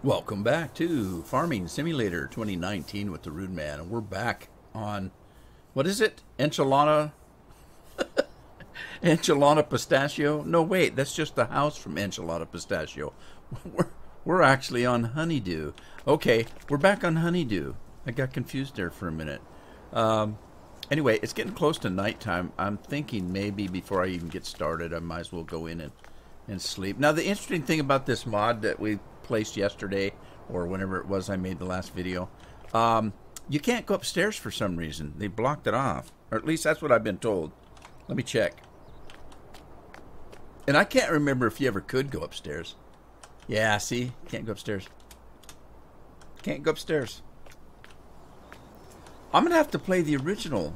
Welcome back to Farming Simulator 2019 with the Rude Man. And we're back on, what is it? Enchilada Pistachio? No, wait, that's just the house from Enchilada Pistachio. We're actually on Honeydew. Okay, we're back on Honeydew. I got confused there for a minute. Anyway, it's getting close to nighttime. I'm thinking maybe before I even get started, I might as well go in and sleep. Now, the interesting thing about this mod that we placed yesterday, or whenever it was I made the last video, you can't go upstairs for some reason. They blocked it off, or at least that's what I've been told. Let me check. And I can't remember if you ever could go upstairs. Yeah, see? Can't go upstairs. Can't go upstairs. I'm going to have to play the original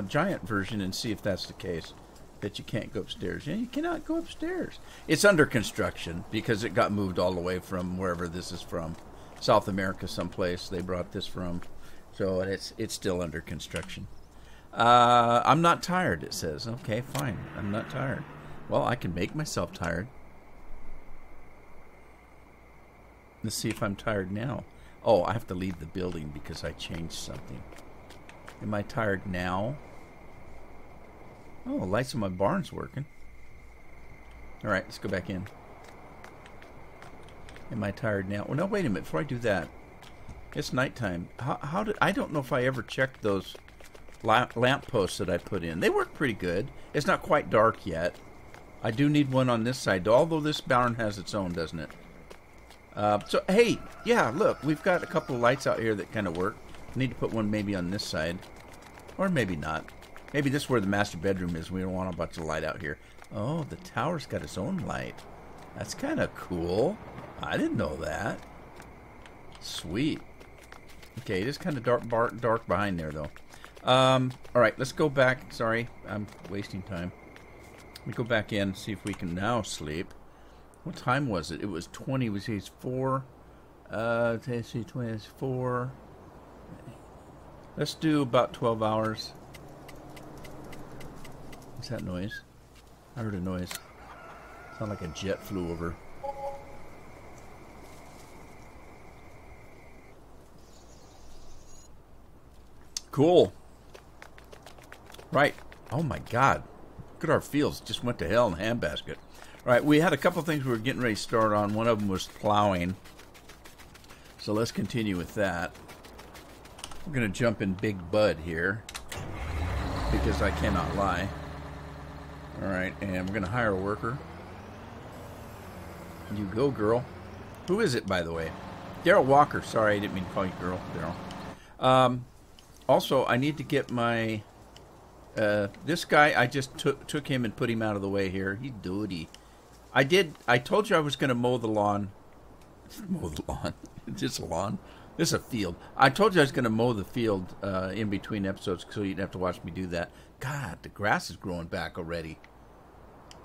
Giant version and see if that's the case. That you can't go upstairs. Yeah, you cannot go upstairs. It's under construction because it got moved all the way from wherever this is from. South America someplace they brought this from. So it's still under construction. I'm not tired, it says. Okay, fine. I'm not tired. Well, I can make myself tired. Let's see if I'm tired now. Oh, I have to leave the building because I changed something. Am I tired now? Oh, the lights in my barn's working. Alright, let's go back in. Am I tired now? Well, no, wait a minute. Before I do that, it's nighttime. I don't know if I ever checked those lamp posts that I put in. They work pretty good. It's not quite dark yet. I do need one on this side, although this barn has its own, doesn't it? So, hey, yeah, look, we've got a couple of lights out here that kind of work. I need to put one maybe on this side. Or maybe not. Maybe this is where the master bedroom is. We don't want a bunch of light out here. Oh, the tower's got its own light. That's kind of cool. I didn't know that. Sweet. Okay, it is kind of dark behind there, though. Alright, let's go back. Sorry, I'm wasting time. Let me go back in and see if we can now sleep. What time was it? It was 20. It was 4. Let's see, 24. Let's do about 12 hours. What's that noise? I heard a noise. Sounded like a jet flew over. Cool. Right. Oh my God. Look at our fields. Just went to hell in a handbasket. Right. We had a couple things we were getting ready to start on. One of them was plowing. So let's continue with that. We're going to jump in Big Bud here. Because I cannot lie. Alright, and we're going to hire a worker. You go, girl. Who is it, by the way? Daryl Walker. Sorry, I didn't mean to call you girl, Daryl. Also, I need to get my... this guy, I just took him and put him out of the way here. He's dirty. I told you I was going to mow the lawn. Mow the lawn? Just a lawn? This is a field. I told you I was going to mow the field in between episodes so you'd have to watch me do that. God, the grass is growing back already.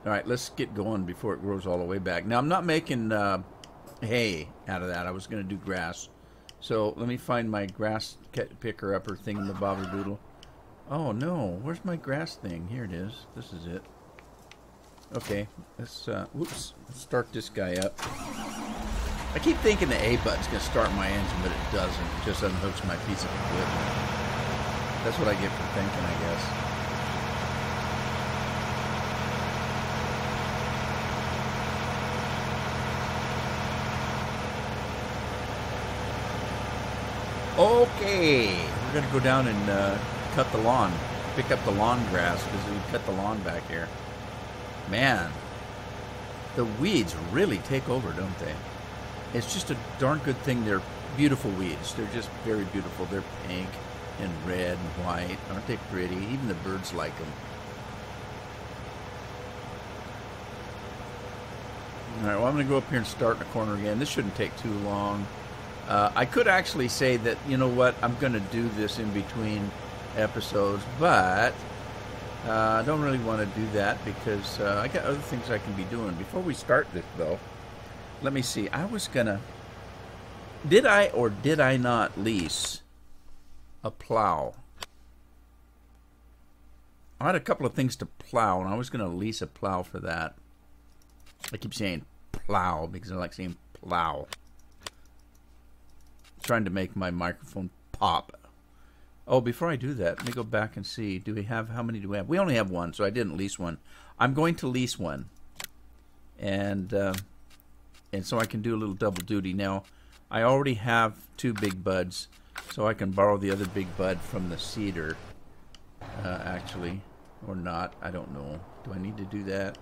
All right, let's get going before it grows all the way back. Now, I'm not making hay out of that. I was going to do grass. So let me find my grass picker upper thing in the bobber-doodle. Oh, no. Where's my grass thing? Here it is. This is it. Okay, let's start this guy up. I keep thinking the A button's going to start my engine, but it doesn't. It just unhooks my piece of equipment. That's what I get for thinking, I guess. Okay, we're going to go down and cut the lawn. Pick up the lawn grass because we cut the lawn back here. Man, the weeds really take over, don't they? It's just a darn good thing they're beautiful weeds. They're just very beautiful. They're pink and red and white. Aren't they pretty? Even the birds like them. Alright, well, I'm going to go up here and start in the corner again. This shouldn't take too long. I could actually say that, you know what, I'm going to do this in between episodes, but I don't really want to do that because I got other things I can be doing. Before we start this, though, let me see. I was going to... Did I or did I not lease a plow? I had a couple of things to plow, and I was going to lease a plow for that. I keep saying plow because I like saying plow. trying to make my microphone pop. Oh, before I do that, let me go back and see. Do we have, how many do we have? We only have one, so I didn't lease one. I'm going to lease one. And so I can do a little double duty. Now, I already have 2 big buds, so I can borrow the other big bud from the cedar, actually. Or not, I don't know. Do I need to do that?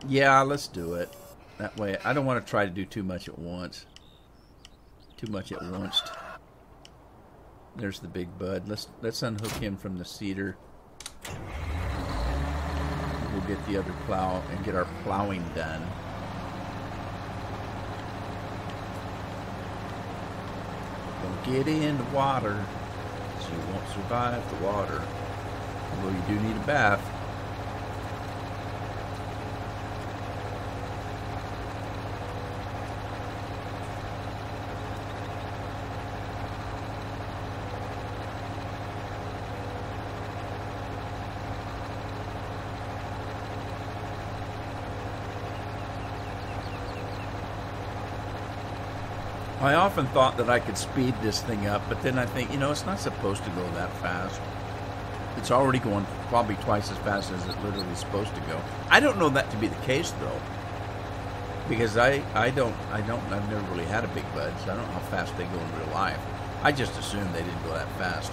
Yeah, let's do it. That way, I don't want to try to do too much at once. Too much at once. There's the big bud. Let's unhook him from the cedar. We'll get the other plow and get our plowing done. Don't get in the water, so you won't survive the water. Although you do need a bath. I often thought that I could speed this thing up, but then I think, you know, it's not supposed to go that fast. It's already going probably twice as fast as it's literally supposed to go. I don't know that to be the case, though, because I've never really had a big bud, so I don't know how fast they go in real life. I just assumed they didn't go that fast.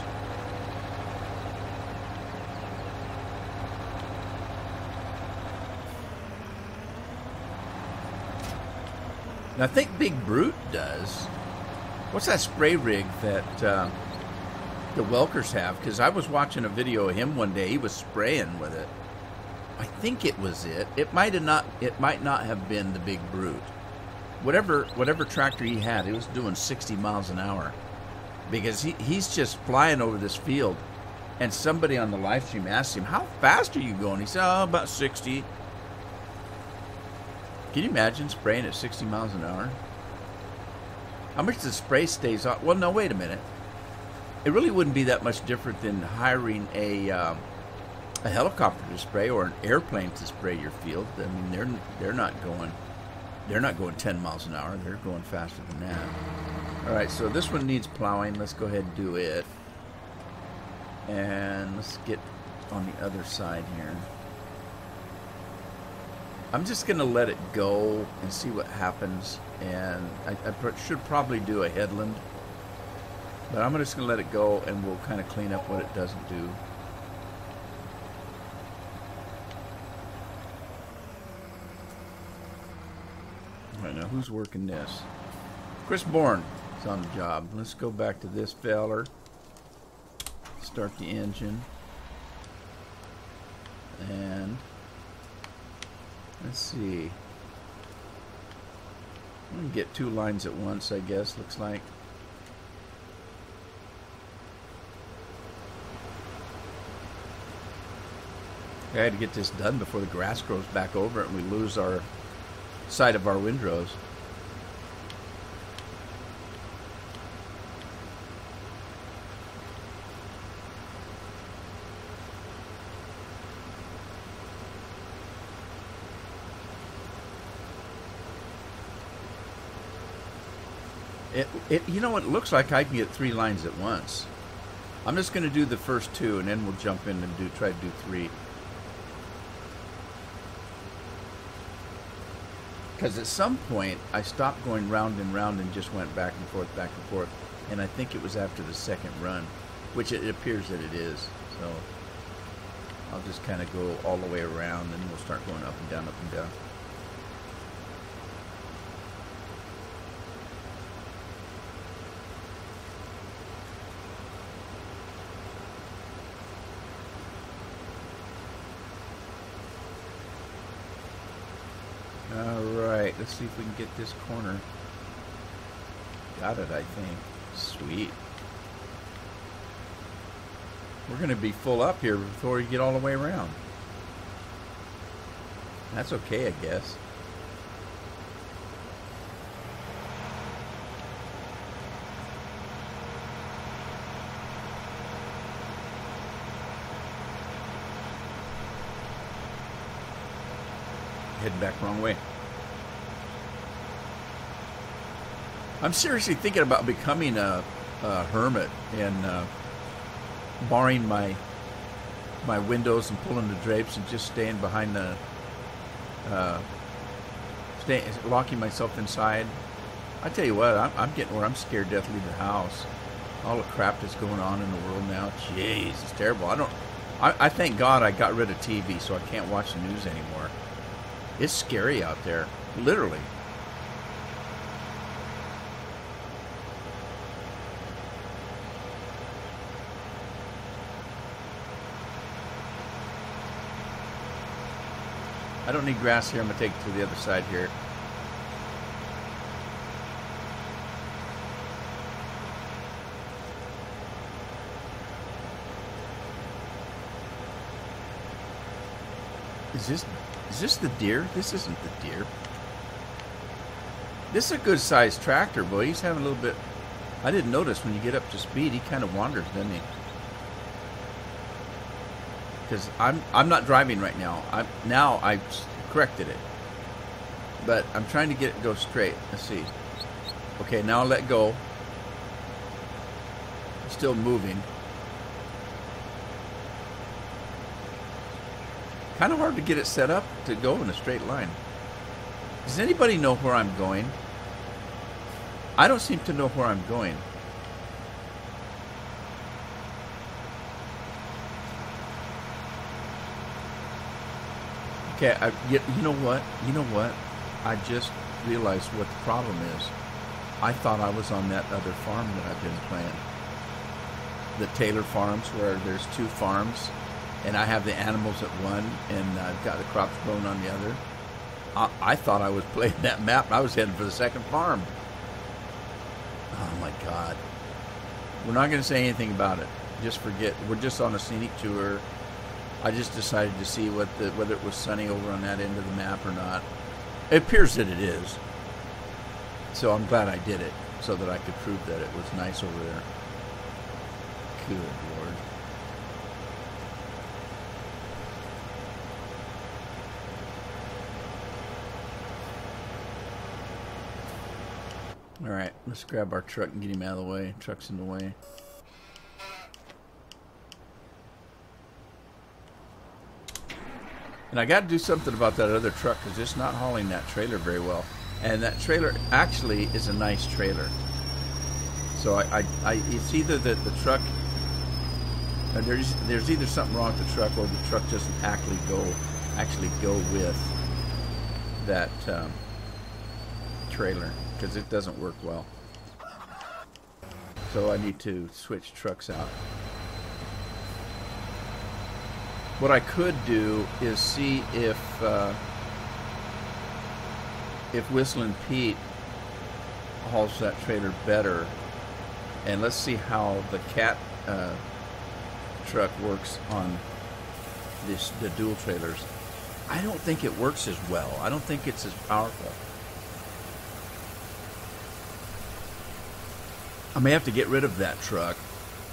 And I think Big Brute does. What's that spray rig that the Welkers have? Because I was watching a video of him one day. He was spraying with it. I think it was it. It might not have been the Big Brute. Whatever tractor he had, he was doing 60 miles an hour. Because he's just flying over this field. And somebody on the live stream asked him, "How fast are you going?" He said, "Oh, about 60. Can you imagine spraying at 60 miles an hour? How much the spray stays on? Well, no, wait a minute. It really wouldn't be that much different than hiring a helicopter to spray or an airplane to spray your field. I mean, they're not going 10 miles an hour. They're going faster than that. All right, so this one needs plowing. Let's go ahead and do it. And let's get on the other side here. I'm just going to let it go and see what happens. And I should probably do a headland. But I'm just going to let it go and we'll kind of clean up what it doesn't do. All right, now who's working this? Chris Bourne is on the job. Let's go back to this feller. Start the engine. And let's see. I'm going to get 2 lines at once, I guess, looks like. I had to get this done before the grass grows back over it and we lose our sight of our windrows. You know what? It looks like I can get 3 lines at once. I'm just going to do the first 2, and then we'll jump in and try to do 3. Because at some point, I stopped going round and round and just went back and forth, and I think it was after the second run, which it appears that it is. So I'll just kind of go all the way around, and we'll start going up and down, up and down. Alright, let's see if we can get this corner. Got it, I think. Sweet. We're going to be full up here before we get all the way around. That's okay, I guess. Head back wrong way. I'm seriously thinking about becoming a hermit and barring my windows and pulling the drapes and just staying behind the locking myself inside. I tell you what, I'm getting where I'm scared to death to leave the house. All the crap that's going on in the world now, jeez, it's terrible. I thank God I got rid of TV, so I can't watch the news anymore. It's scary out there, literally. I don't need grass here. I'm going to take it to the other side here. Is this the deer? This isn't the deer. This is a good sized tractor, boy. He's having a little bit. I didn't notice when you get up to speed, he kind of wanders, doesn't he? Because I'm not driving right now. I corrected it, but I'm trying to get it to go straight. Let's see. Okay, now let go. Still moving. Kind of hard to get it set up to go in a straight line. Does anybody know where I'm going? I don't seem to know where I'm going. Okay, you know what? You know what? I just realized what the problem is. I thought I was on that other farm that I've been playing. The Taylor Farms, where there's 2 farms, and I have the animals at one, and I've got the crops grown on the other. I thought I was playing that map, and I was heading for the second farm. Oh my God. We're not going to say anything about it. Just forget. We're just on a scenic tour. I just decided to see whether it was sunny over on that end of the map or not. It appears that it is. So I'm glad I did it, so that I could prove that it was nice over there. Good Lord. All right, let's grab our truck and get him out of the way. Truck's in the way. And I got to do something about that other truck because it's not hauling that trailer very well. And that trailer actually is a nice trailer. So it's either that the truck, there's either something wrong with the truck, or the truck doesn't actually go with that trailer, because it doesn't work well. So I need to switch trucks out. What I could do is see if Whistling Pete hauls that trailer better, and let's see how the cat truck works on the dual trailers. I don't think it works as well. I don't think it's as powerful. I may have to get rid of that truck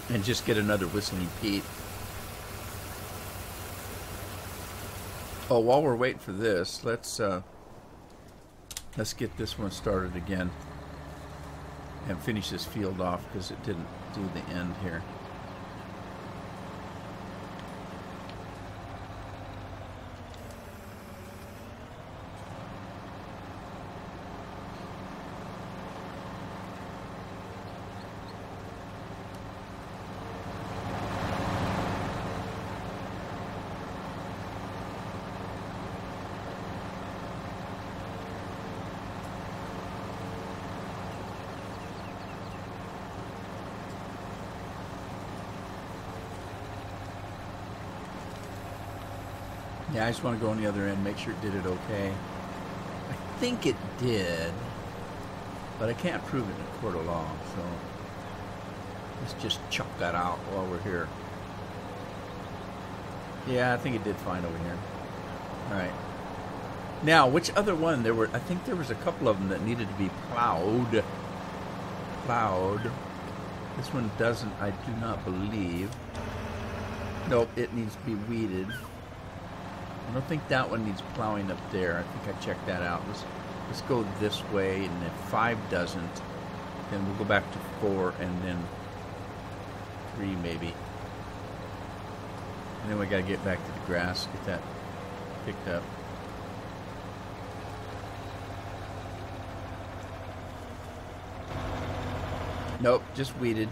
and just get another Whistling Pete. Oh, while we're waiting for this, let's get this one started again and finish this field off, because it didn't do the end here. Yeah, I just want to go on the other end, make sure it did it okay. I think it did, but I can't prove it in a court of law, so let's just chop that out while we're here. Yeah, I think it did fine over here. Alright. Now, which other one? I think there was a couple of them that needed to be plowed. This one doesn't, I do not believe. Nope, it needs to be weeded. I don't think that one needs plowing up there. I think I checked that out. Let's go this way, and if 5 doesn't, Then we'll go back to 4 and then 3 maybe. And then we gotta get back to the grass, get that picked up. Nope, just weeded.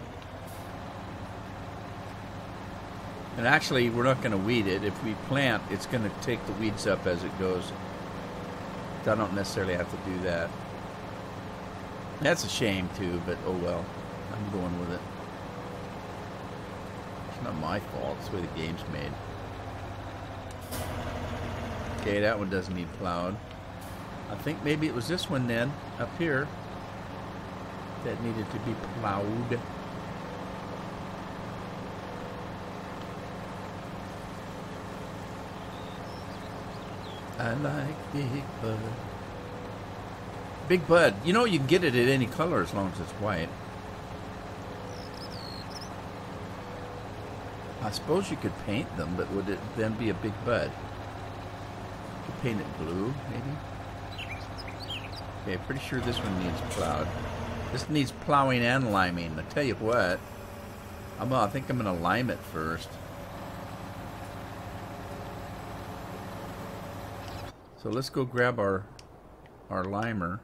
And actually, we're not going to weed it. If we plant, it's going to take the weeds up as it goes. I don't necessarily have to do that. That's a shame, too, but oh well. I'm going with it. It's not my fault. It's the way the game's made. Okay, that one doesn't need plowed. I think maybe it was this one then, up here, that needed to be plowed. I like Big Bud. Big Bud. You know, you can get it in any color as long as it's white. I suppose you could paint them, but would it then be a Big Bud? You could paint it blue, maybe? Okay, pretty sure this one needs plowed. This needs plowing and liming. I tell you what, I think I'm going to lime it first. So let's go grab our limer.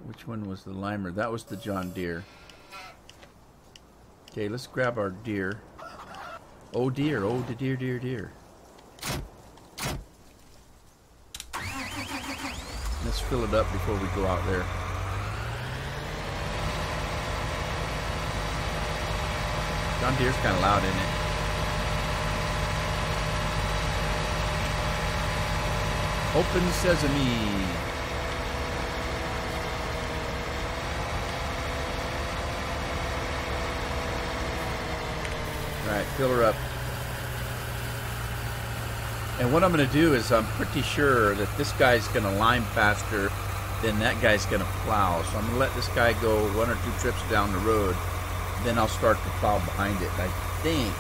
Which one was the limer? That was the John Deere. Okay, let's grab our deer. Oh dear, oh the deer, deer, deer. Let's fill it up before we go out there. John Deere's kind of loud, isn't it? Open sesame. Alright, fill her up. And what I'm going to do is I'm pretty sure that this guy's going to lime faster than that guy's going to plow. So I'm going to let this guy go 1 or 2 trips down the road. Then I'll start to plow behind it. I think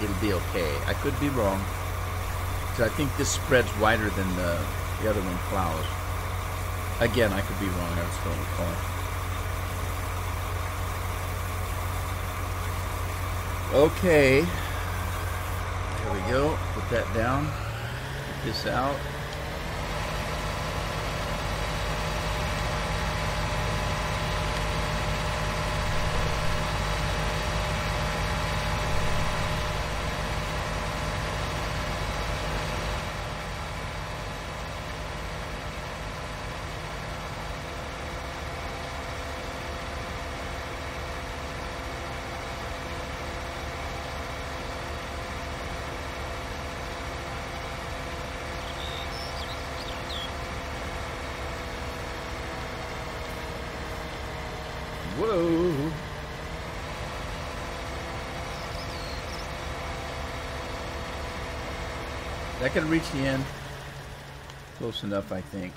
it'll be okay. I could be wrong. I think this spreads wider than the other one plows. Again, I could be wrong. I just don't recall. Okay. There we go. Put that down. Get this out. Whoa. That could reach the end. Close enough, I think.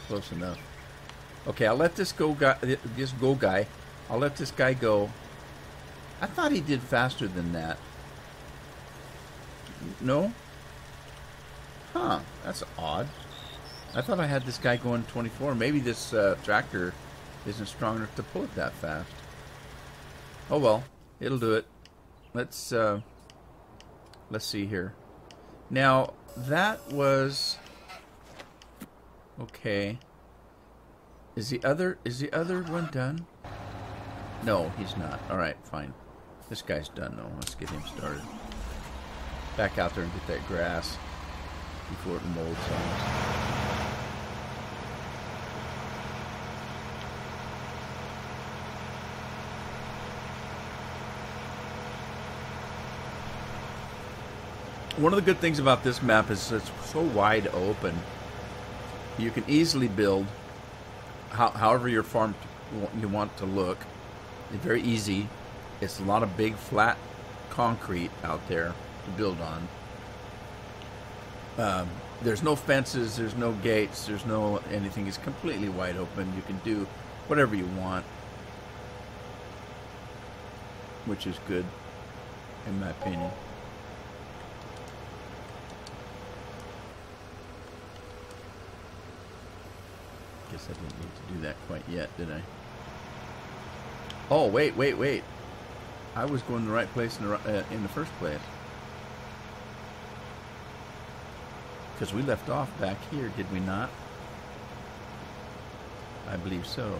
Close enough. Okay, I'll let this guy. I'll let this guy go. I thought he did faster than that. No? Huh, that's odd. I thought I had this guy going 24. Maybe this tractor isn't strong enough to pull it that fast. Oh well, it'll do it. Let's see here. Now that was okay. Is the other one done? No, he's not. All right, fine. This guy's done though. Let's get him started. Back out there and get that grass before it molds on us. One of the good things about this map is it's so wide open. You can easily build however your farm you want to look. It's very easy. It's a lot of big flat concrete out there to build on. There's no fences, there's no gates, there's no anything. It's completely wide open. You can do whatever you want, which is good in my opinion. Get guess I didn't need to do that quite yet, did I? Oh, wait, wait, wait. I was going the right place in the first place. Because we left off back here, did we not? I believe so.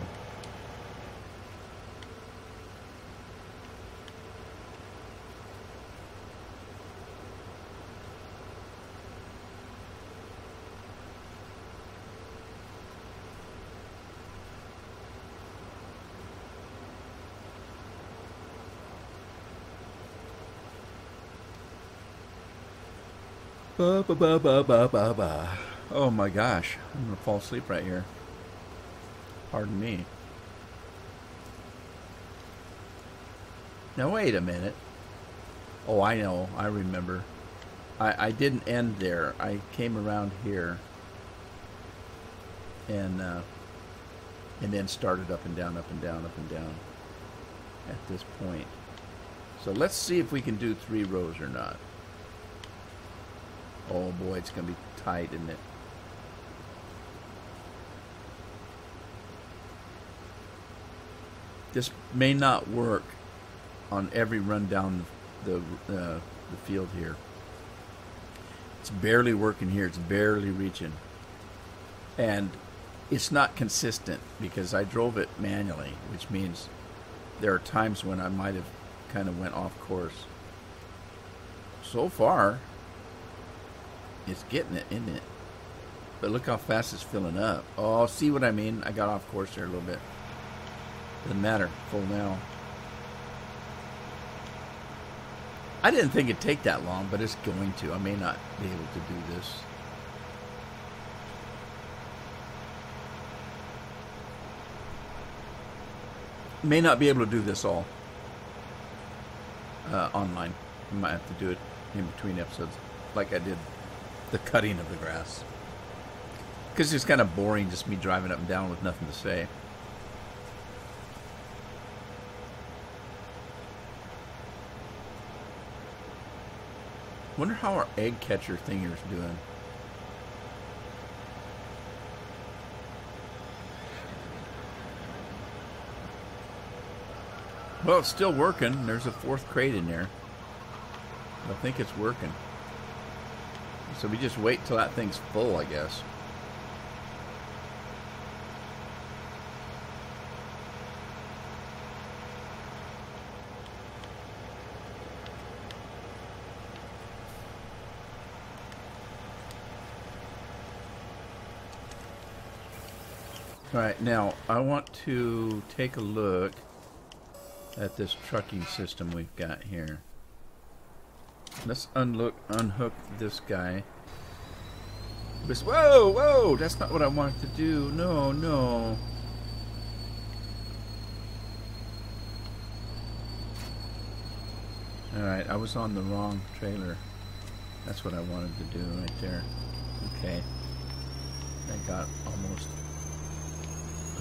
Ba, ba, ba, ba, ba, ba, ba. Oh my gosh, I'm gonna fall asleep right here. Pardon me. Now wait a minute. Oh, I know, I remember. I didn't end there. I came around here and then started up and down, up and down, up and down at this point. So let's see if we can do 3 rows or not. Oh boy, it's going to be tight, isn't it? This may not work on every run down the field here. It's barely working here. It's barely reaching. And it's not consistent because I drove it manually, which means there are times when I might have kind of went off course. So far, it's getting it, isn't it? But look how fast it's filling up. Oh, see what I mean? I got off course there a little bit. Doesn't matter. Full now. I didn't think it'd take that long, but it's going to. I may not be able to do this. May not be able to do this all online. I might have to do it in between episodes, like I did the cutting of the grass. Because it's kind of boring, just me driving up and down with nothing to say. Wonder how our egg catcher thinger's doing. Well, it's still working. There's a 4th crate in there. I think it's working. So we just wait till that thing's full, I guess. All right, now I want to take a look at this trucking system we've got here. Let's unhook this guy. Whoa, whoa! That's not what I wanted to do. No, no. Alright, I was on the wrong trailer. That's what I wanted to do right there. Okay. I got almost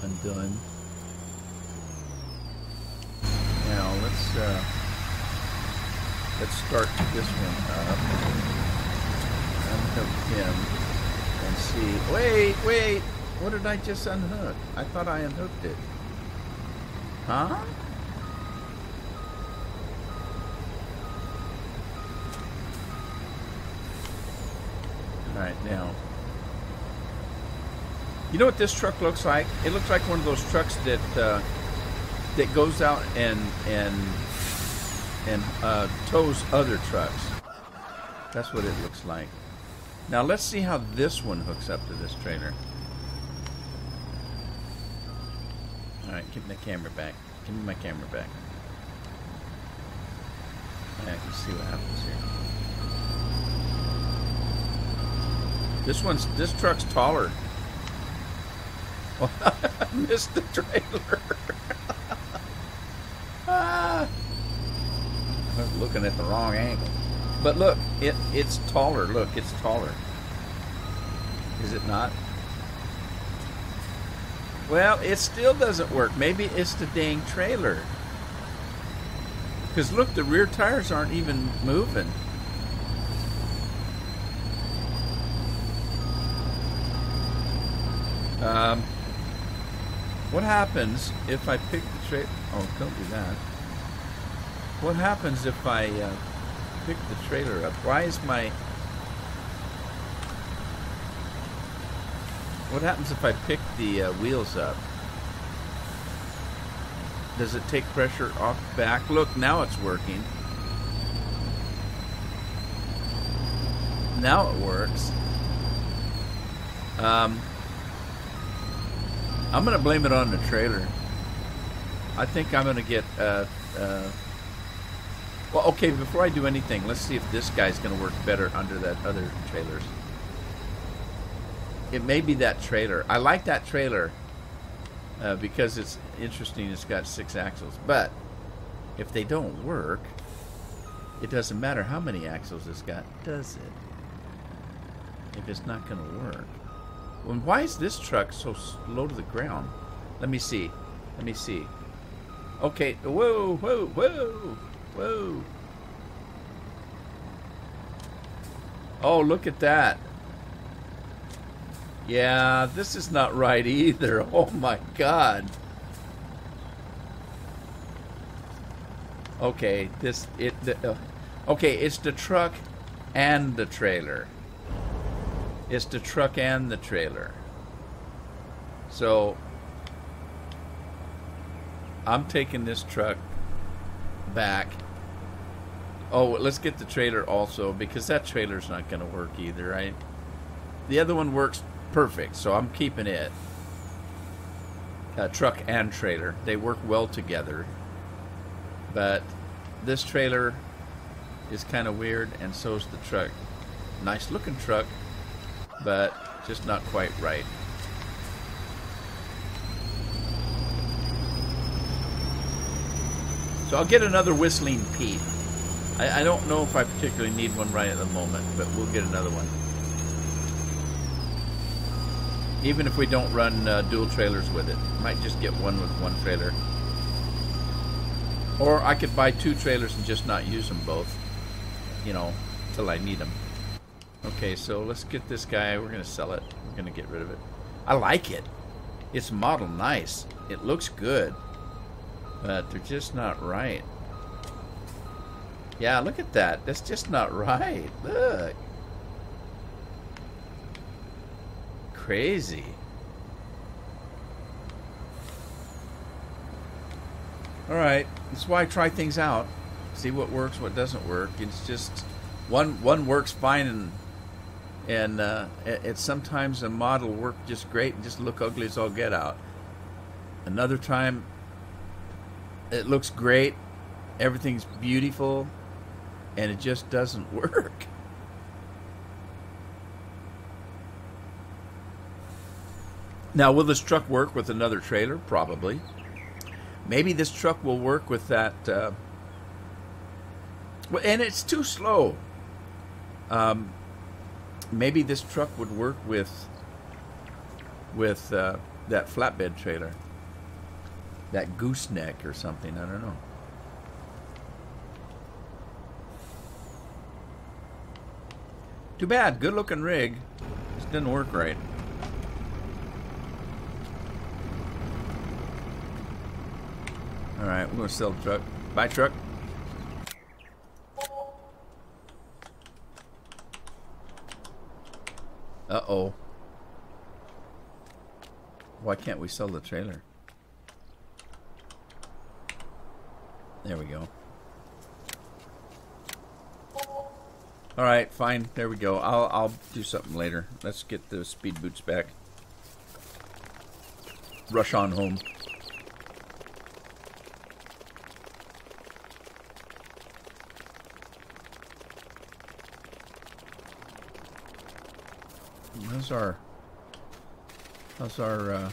undone. Now let's start this one up. Unhook him and see. Wait! What did I just unhook? I thought I unhooked it. Huh? Alright, now. You know what this truck looks like? It looks like one of those trucks that that goes out and tows other trucks. That's what it looks like. Now let's see how this one hooks up to this trailer. Alright, give me the camera back. Give me my camera back. I can see what happens here. This truck's taller. I missed the trailer. I was looking at the wrong angle. But look, it's taller. Look, it's taller. Is it not? Well, it still doesn't work. Maybe it's the dang trailer. Because look, the rear tires aren't even moving. What happens if I pick the trailer? Oh, don't do that. What happens if I pick the trailer up? Why is my... What happens if I pick the wheels up? Does it take pressure off the back? Look, now it's working. Now it works. I'm going to blame it on the trailer. I think I'm going to get... well, okay, before I do anything, let's see if this guy's going to work better under that other trailers. It may be that trailer. I like that trailer because it's interesting. It's got 6 axles. But if they don't work, it doesn't matter how many axles it's got, does it? If it's not going to work. Well, why is this truck so low to the ground? Let me see. Let me see. Okay. Whoa, whoa, whoa, whoa. Oh, look at that. Yeah, this is not right either. Oh my God. Okay, okay, it's the truck and the trailer. It's the truck and the trailer. So I'm taking this truck back. Oh, let's get the trailer also, because that trailer's not going to work either, right? The other one works perfect, so I'm keeping it. Truck and trailer. They work well together. But this trailer is kind of weird, and so's the truck. Nice looking truck, but just not quite right. So I'll get another Whistling Pete. I don't know if I particularly need one right at the moment, but we'll get another one. Even if we don't run dual trailers with it. Might just get one with one trailer. Or I could buy 2 trailers and just not use them both. You know, till I need them. Okay, so let's get this guy. We're going to sell it. We're going to get rid of it. I like it. It's modeled nice. It looks good. But they're just not right. Yeah, look at that. That's just not right. Look. Crazy. Alright. That's why I try things out. See what works, what doesn't work. It's just... One works fine, and it's sometimes a model work just great and just look ugly as all get out. Another time, it looks great, everything's beautiful, and it just doesn't work. Now, will this truck work with another trailer? Probably. Maybe this truck will work with that. And it's too slow. Maybe this truck would work with that flatbed trailer. That gooseneck or something. I don't know. Too bad. Good looking rig. Just didn't work right. Alright, we're going to sell the truck. Bye, truck. Uh-oh. Why can't we sell the trailer? There we go. Alright, fine. There we go. I'll do something later. Let's get the speed boots back. Rush on home. How's our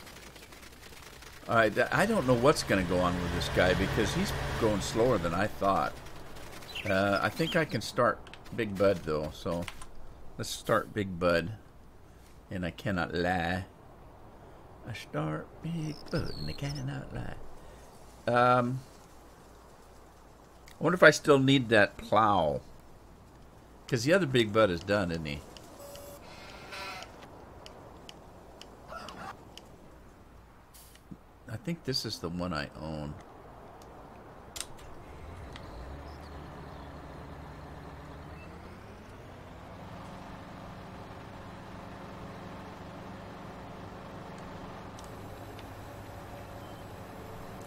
I don't know what's going to go on with this guy because he's going slower than I thought. I think I can start Big Bud though, so let's start Big Bud. And I cannot lie. I start Big Bud and I cannot lie. I wonder if I still need that plow. Because the other Big Bud is done, isn't he? think this is the one I own.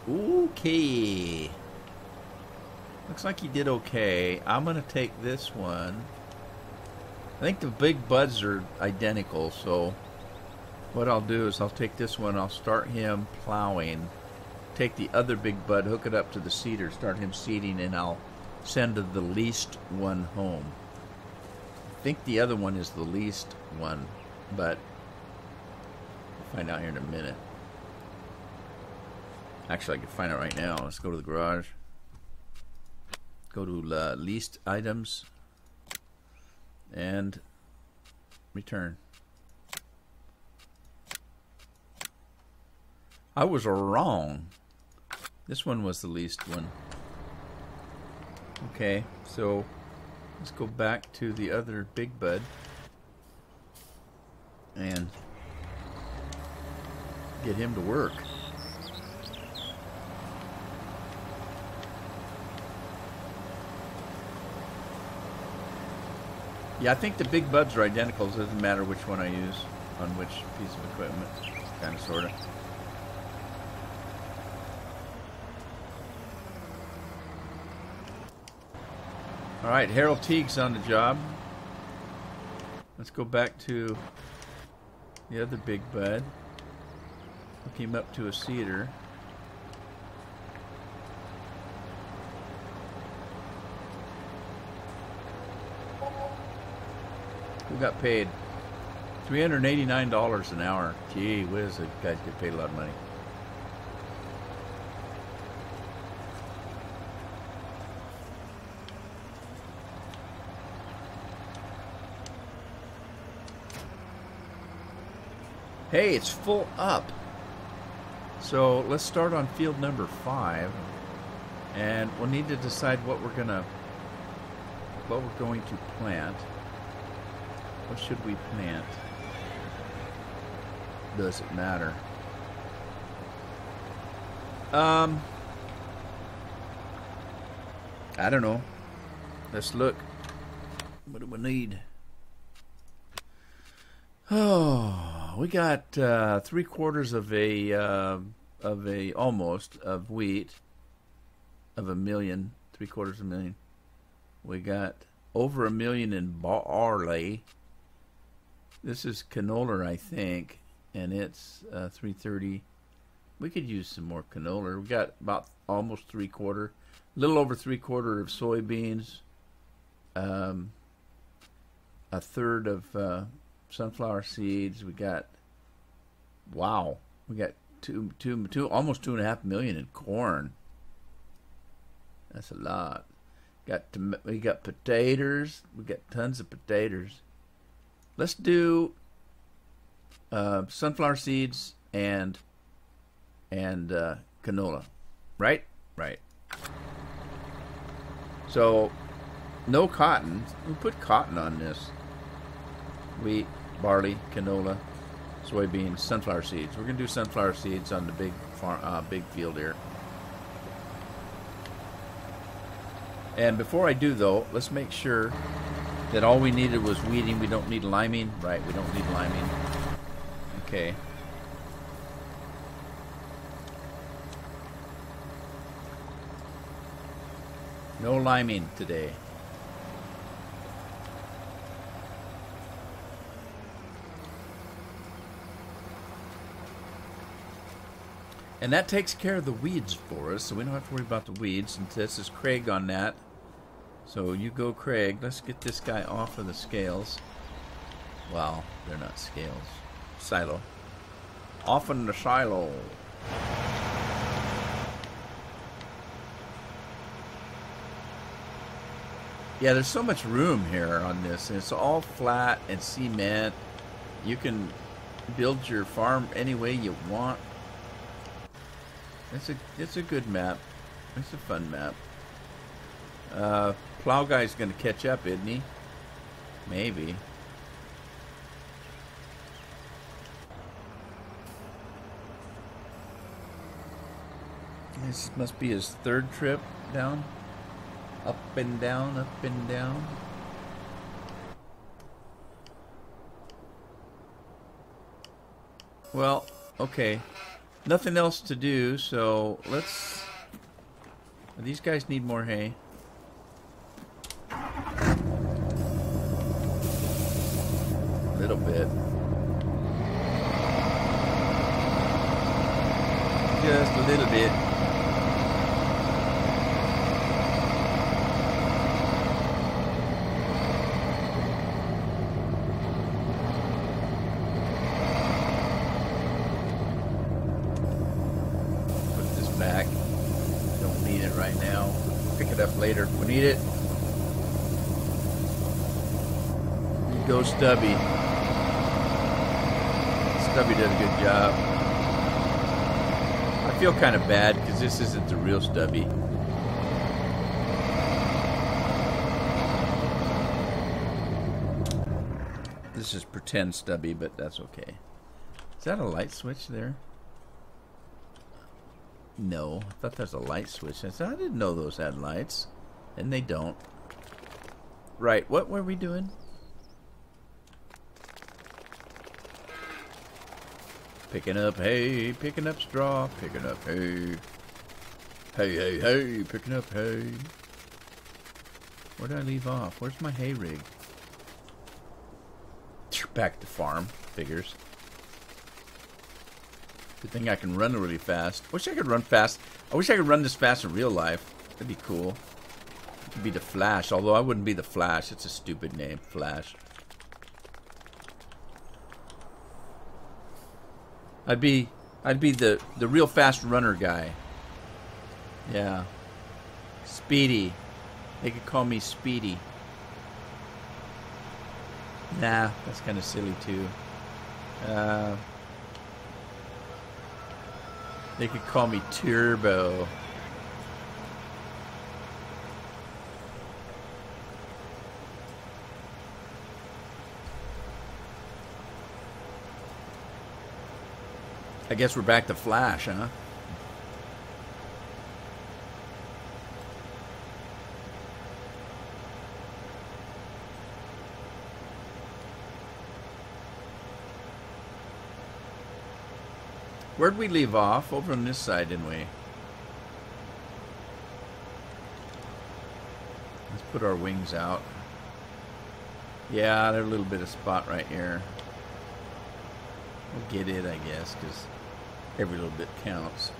Okay. Looks like he did okay. I'm going to take this one. I think the big buds are identical, so what I'll do is I'll take this one, I'll start him plowing, take the other big bud, hook it up to the seeder, start him seeding, and I'll send the least one home. I think the other one is the least one, but we'll find out here in a minute. Actually, I can find out right now. Let's go to the garage. Go to least items and return. I was wrong. This one was the least one. Okay, so let's go back to the other big bud and get him to work. Yeah, I think the big buds are identical. It doesn't matter which one I use on which piece of equipment. Kind of, sort of. All right, Harold Teague's on the job. Let's go back to the other big bud. Hook him up to a seeder. Who got paid? $389 an hour. Gee whiz, the guys get paid a lot of money. Hey, it's full up. So let's start on field number 5, and we'll need to decide what we're going to plant. What should we plant? Does it matter? I don't know. Let's look. What do we need? Oh, we got 3/4 of a almost of wheat of 1 million, 3/4 million. We got over 1 million in barley. This is canola, I think, and it's 330. We could use some more canola. We got about almost 3/4, a little over 3/4 of soybeans, a third of sunflower seeds. We got, wow, we got almost 2.5 million in corn. That's a lot. We got potatoes. We got tons of potatoes. Let's do sunflower seeds and canola, right? Right. So no cotton. We put cotton on this. Wheat, barley, canola, soybeans, sunflower seeds. We're gonna do sunflower seeds on the big farm, big field here. And before I do, though, let's make sure that all we needed was weeding. We don't need liming. Right, we don't need liming. Okay. No liming today. And that takes care of the weeds for us, so we don't have to worry about the weeds. And this is Craig on that. So you go, Craig. Let's get this guy off of the scales. Well, they're not scales. Silo. Off in the silo. Yeah, there's so much room here on this, and it's all flat and cement. You can build your farm any way you want. It's a good map. It's a fun map. Plow guy's gonna catch up, isn't he? Maybe. This must be his third trip down. Up and down, up and down. Well, okay. Nothing else to do, so let's... These guys need more hay. A little bit. Just a little bit. Put this back. Don't need it right now. Pick it up later if we need it. You go, Stubby. Stubby did a good job. I feel kind of bad because this isn't the real Stubby. This is pretend Stubby, but that's okay. Is that a light switch there? No, I thought there's a light switch. I didn't know those had lights. And they don't. Right, what were we doing? Picking up hay, picking up straw, picking up hay. Hey, hey, hey, picking up hay. Where did I leave off? Where's my hay rig? Back to farm. Figures. Good thing I can run really fast. Wish I could run fast. I wish I could run this fast in real life. That'd be cool. I could be the Flash, although I wouldn't be the Flash. It's a stupid name, Flash. I'd be the real fast runner guy. Yeah. Speedy. They could call me Speedy. Nah, that's kind of silly too. They could call me Turbo. I guess we're back to Flash, huh? Where'd we leave off? Over on this side, didn't we? Let's put our wings out. Yeah, there's a little bit of spot right here. We'll get it, I guess, because every little bit counts.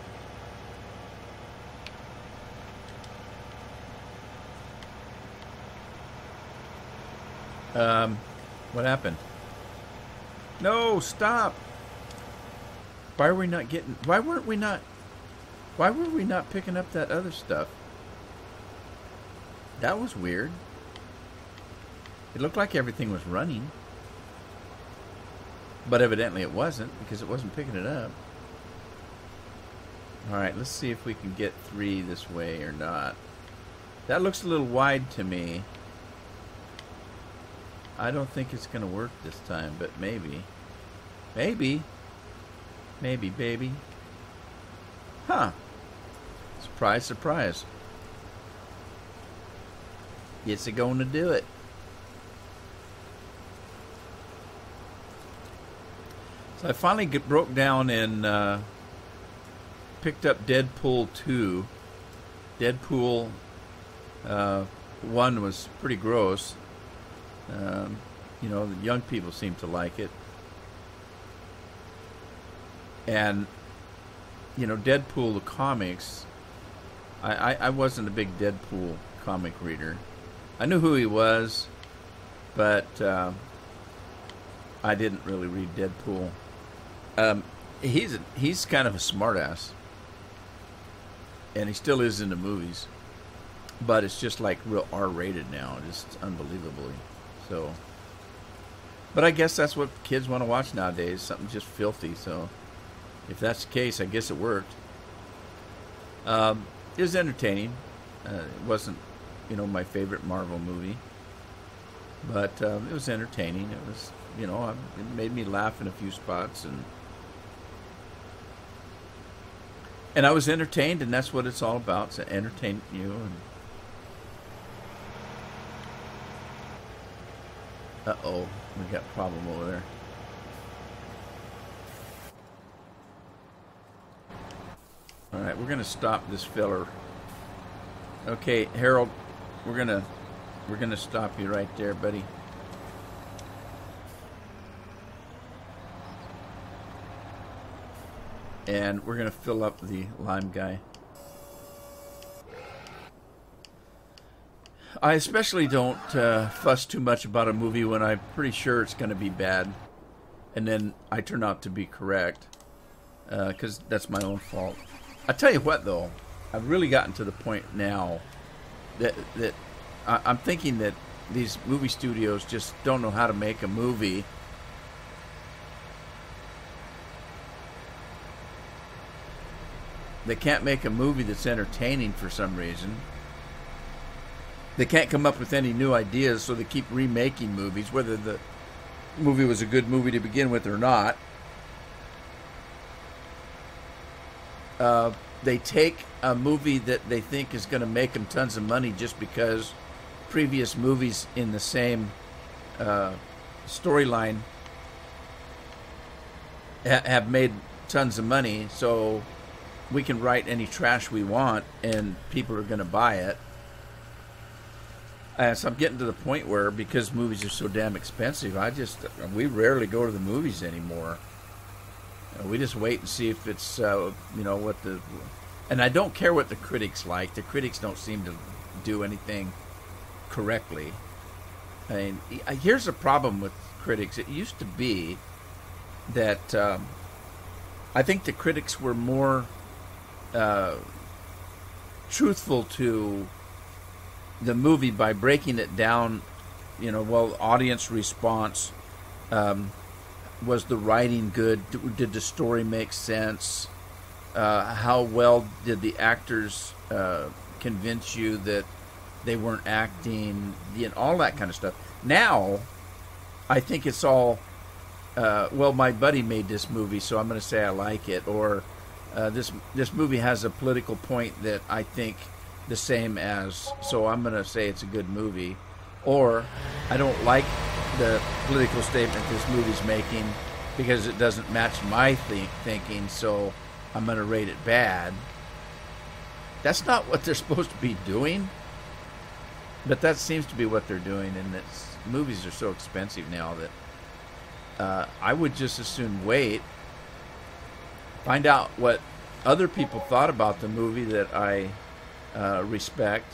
What happened? No, stop! Why are we not getting... Why were we not picking up that other stuff? That was weird. It looked like everything was running. But evidently it wasn't, because it wasn't picking it up. Alright, let's see if we can get 3 this way or not. That looks a little wide to me. I don't think it's going to work this time, but maybe. Maybe. Maybe, baby. Huh. Surprise, surprise. It's a going to do it. So I finally broke down and picked up Deadpool 2. Deadpool 1 was pretty gross. You know, the young people seem to like it. And, you know, Deadpool, the comics, I wasn't a big Deadpool comic reader. I knew who he was, but I didn't really read Deadpool. He's kind of a smartass, and he still is in the movies, but it's just like real R-rated now, just unbelievably. So, but I guess that's what kids want to watch nowadays, something just filthy. So, if that's the case, I guess it worked. It was entertaining. It wasn't, you know, my favorite Marvel movie, but it was entertaining. It was, you know, it made me laugh in a few spots, and And I was entertained, and that's what it's all about, it's to entertain you. And uh-oh, we got a problem over there. All right, we're going to stop this filler. Okay, Harold, we're going to stop you right there, buddy. And we're going to fill up the lime guy. I especially don't fuss too much about a movie when I'm pretty sure it's going to be bad. And then I turn out to be correct. Because that's my own fault. I tell you what, though. I've really gotten to the point now that I'm thinking that these movie studios just don't know how to make a movie. They can't make a movie that's entertaining for some reason. They can't come up with any new ideas, so they keep remaking movies, whether the movie was a good movie to begin with or not. They take a movie that they think is going to make them tons of money just because previous movies in the same storyline have made tons of money, so we can write any trash we want and people are going to buy it. So I'm getting to the point where, because movies are so damn expensive, we rarely go to the movies anymore. We just wait and see if it's, what the... And I don't care what the critics like. The critics don't seem to do anything correctly. I mean, here's the problem with critics. It used to be that I think the critics were more truthful to the movie by breaking it down, audience response, was the writing good, did the story make sense, how well did the actors convince you that they weren't acting, all that kind of stuff. Now, I think it's all, my buddy made this movie, so I'm going to say I like it, or this movie has a political point that I think the same as, so I'm going to say it's a good movie. Or I don't like the political statement this movie's making because it doesn't match my thinking, so I'm going to rate it bad. That's not what they're supposed to be doing, but that seems to be what they're doing, and movies are so expensive now that I would just as soon wait, find out what other people thought about the movie that I respect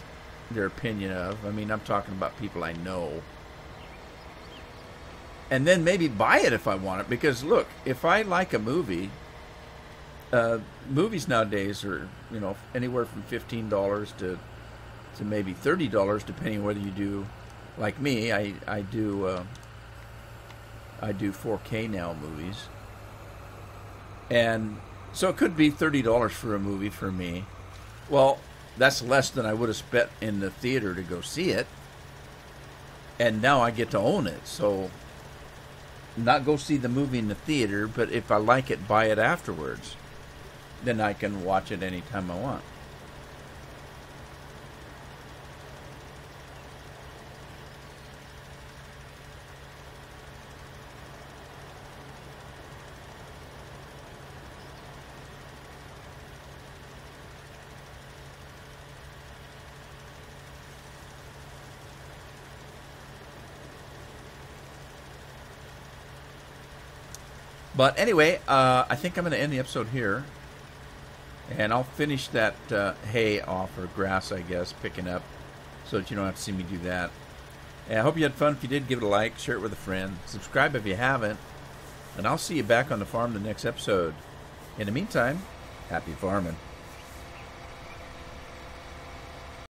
their opinion of. I mean, I'm talking about people I know. And then maybe buy it if I want it. Because, look, if I like a movie, movies nowadays are, anywhere from $15 to maybe $30, depending whether you do, like me, I do 4K now movies. And so it could be $30 for a movie for me. Well, that's less than I would have spent in the theater to go see it. And now I get to own it. So, not go see the movie in the theater, but if I like it, buy it afterwards. Then I can watch it anytime I want. But anyway, I think I'm going to end the episode here. And I'll finish that hay off, or grass, I guess, picking up, so that you don't have to see me do that. And I hope you had fun. If you did, give it a like, share it with a friend. Subscribe if you haven't. And I'll see you back on the farm the next episode. In the meantime, happy farming.